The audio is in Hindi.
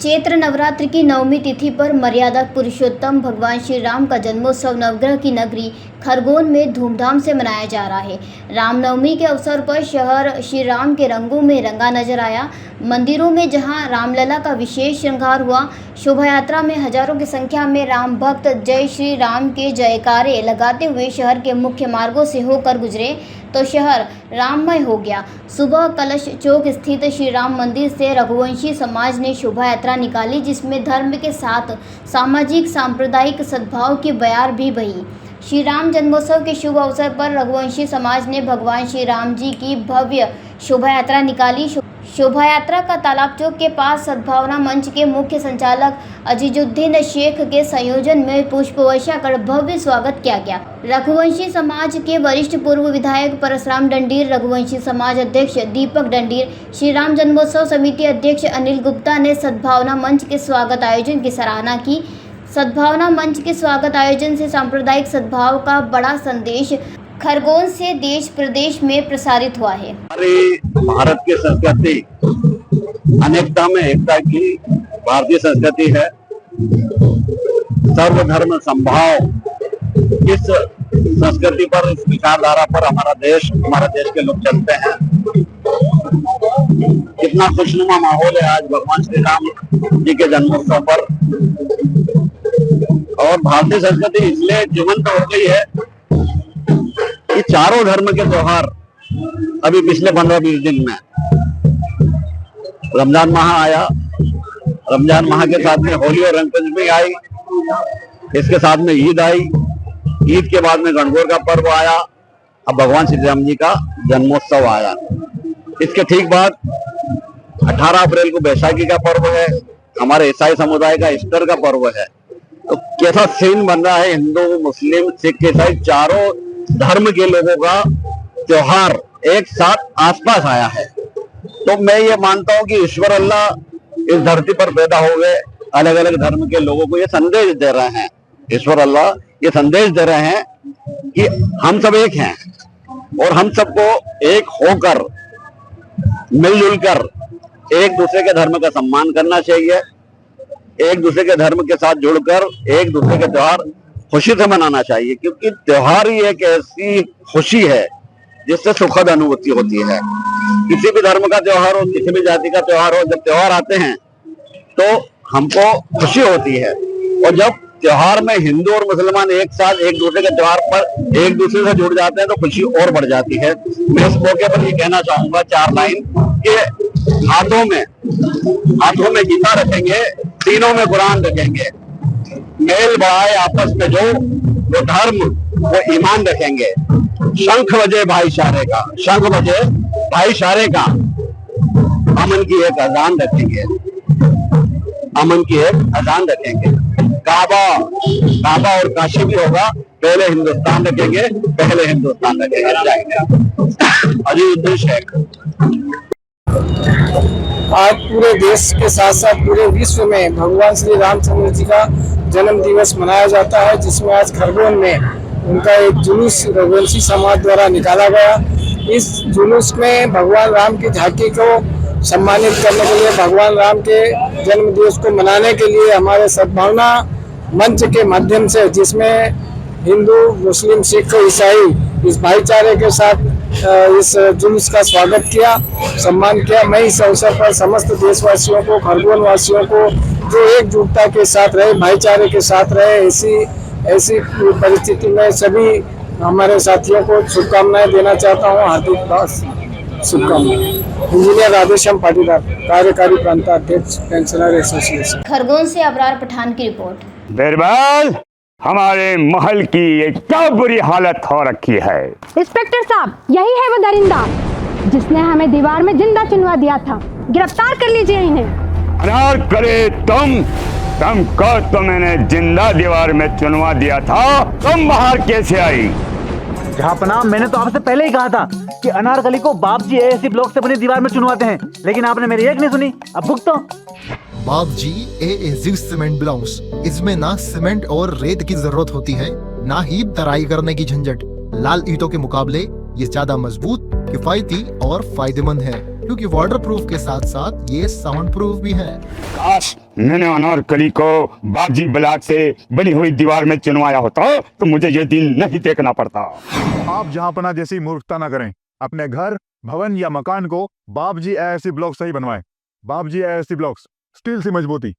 चैत्र नवरात्र की नवमी तिथि पर मर्यादा पुरुषोत्तम भगवान श्री राम का जन्मोत्सव नवग्रह की नगरी खरगोन में धूमधाम से मनाया जा रहा है। रामनवमी के अवसर पर शहर श्री राम के रंगों में रंगा नजर आया। मंदिरों में जहां रामलला का विशेष श्रृंगार हुआ, शोभा यात्रा में हजारों की संख्या में राम भक्त जय श्री राम के जयकारे लगाते हुए शहर के मुख्य मार्गों से होकर गुजरे तो शहर राममय हो गया। सुबह कलश चौक स्थित श्री राम मंदिर से रघुवंशी समाज ने शोभा यात्रा निकाली, जिसमें धर्म के साथ सामाजिक सांप्रदायिक सद्भाव की बयार भी बही। श्री राम जन्मोत्सव के शुभ अवसर पर रघुवंशी समाज ने भगवान श्री राम जी की भव्य शोभा यात्रा निकाली। शोभा यात्रा का तालाब चौक के पास सद्भावना मंच के मुख्य संचालक अजीजुद्दीन शेख के संयोजन में पुष्प वर्षा कर भव्य स्वागत किया गया। रघुवंशी समाज के वरिष्ठ पूर्व विधायक परशुराम डंडीर, रघुवंशी समाज अध्यक्ष दीपक डंडीर, श्री राम जन्मोत्सव समिति अध्यक्ष अनिल गुप्ता ने सद्भावना मंच के स्वागत आयोजन की सराहना की। सद्भावना मंच के स्वागत आयोजन से सांप्रदायिक सद्भाव का बड़ा संदेश खरगोन से देश प्रदेश में प्रसारित हुआ है। हमारी भारत की संस्कृति अनेकता में एकता की भारतीय संस्कृति है। सर्वधर्म संभाव, इस संस्कृति पर, इस विचारधारा पर हमारा देश के लोग चलते हैं। कितना खुशनुमा माहौल है आज भगवान श्री राम जी के जन्मोत्सव पर। और भारतीय संस्कृति इसलिए जीवंत हो गई है कि चारों धर्म के त्योहार अभी पिछले 15-20 दिन में रमजान माह आया, रमजान माह के साथ में होली और रंग पंचमी आई, इसके साथ में ईद आई, ईद के बाद में गणगौर का पर्व आया, अब भगवान श्री राम जी का जन्मोत्सव आया। इसके ठीक बाद 18 अप्रैल को बैसाखी का पर्व है, हमारे ईसाई समुदाय का ईस्टर का पर्व है। तो कैसा सीन बन रहा है, हिंदू मुस्लिम सिख ईसाई चारों धर्म के लोगों का त्योहार एक साथ आसपास आया है। तो मैं ये मानता हूँ कि ईश्वर अल्लाह इस धरती पर पैदा हो गए, अलग अलग धर्म के लोगों को ये संदेश दे रहे हैं। ईश्वर अल्लाह ये संदेश दे रहे हैं कि हम सब एक हैं और हम सबको एक होकर मिलजुल कर एक दूसरे के धर्म का सम्मान करना चाहिए, एक दूसरे के धर्म के साथ जुड़कर एक दूसरे के त्योहार खुशी से मनाना चाहिए, क्योंकि त्योहार ही एक ऐसी खुशी है जिससे सुखद अनुभूति होती है। किसी भी धर्म का त्योहार हो, किसी भी जाति का त्योहार हो, जब त्योहार आते हैं तो हमको खुशी होती है। और जब त्योहार में हिंदू और मुसलमान एक साथ एक दूसरे के त्योहार पर एक दूसरे से जुड़ जाते हैं तो खुशी और बढ़ जाती है। मैं इस मौके पर ये कहना चाहूंगा 4 लाइन कि हाथों में गीता रखेंगे, तीनों में कुरान रखेंगे, मेल बढ़ाए आपस में जो वो धर्म वो ईमान रखेंगे, शंख बजे भाईचारे का, शंख बजे भाईचारे का, अमन की एक अजान रखेंगे, अमन की एक अजान रखेंगे। काबा और काशी भी होगा, पहले हिंदुस्तान रखेंगे, पहले हिंदुस्तान रखेंगे। अजीजुद्दीन शेख। आज पूरे देश के साथ साथ पूरे विश्व में भगवान श्री रामचंद्र जी का जन्म दिवस मनाया जाता है, जिसमें आज खरगोन में उनका एक जुलूस रघुवंशी समाज द्वारा निकाला गया। इस जुलूस में भगवान राम की झांकी को सम्मानित करने के लिए, भगवान राम के जन्म दिवस को मनाने के लिए हमारे सद्भावना मंच के माध्यम से, जिसमें हिंदू मुस्लिम सिख ईसाई इस भाईचारे के साथ इस जुलूस का स्वागत किया, सम्मान किया। मैं इस अवसर पर समस्त देशवासियों को, खरगोन वासियों को जो एकजुटता के साथ रहे, भाईचारे के साथ रहे, ऐसी परिस्थिति में सभी हमारे साथियों को शुभकामनाएं देना चाहता हूं। हार्दिक शुभकामनाएं। इंजीनियर राधेश्याम पाटीदार, कार्यकारी प्रांताध्यक्ष पेंशनर एसोसिएशन, खरगोन से अबरार पठान की रिपोर्ट। बिरबल, हमारे महल की ये क्या बुरी हालत हो रखी है। इंस्पेक्टर साहब, यही है वो दरिंदा जिसने हमें दीवार में जिंदा चुनवा दिया था। गिरफ्तार कर लीजिए इन्हें। अनार करे तुमको तो मैंने जिंदा दीवार में चुनवा दिया था, तुम बाहर कैसे आई? जहापना, मैंने तो आपसे पहले ही कहा था कि अनारकली को बाप जी ऐसी ब्लॉक से बनी दीवार में चुनवाते हैं, लेकिन आपने मेरी एक नहीं सुनी। अब भुगतो। बाप जी एजीव सीमेंट ब्लॉक्स, इसमें ना सीमेंट और रेत की जरूरत होती है, ना ही तराई करने की झंझट। लाल ईंटों के मुकाबले ये ज्यादा मजबूत, किफायती और फायदेमंद है, क्योंकि वाटर प्रूफ के साथ साथ ये साउंड प्रूफ भी है। काश मैंने अनारकली को बाबजी ब्लॉक से बनी हुई दीवार में चुनवाया होता तो मुझे ये दिन नहीं देखना पड़ता। आप जहां पना जैसी मूर्खता ना करें। अपने घर, भवन या मकान को बाबजी एएससी ब्लॉक से ही बनवाएं। बाबजी एएससी ब्लॉक्स, स्टील से मजबूती।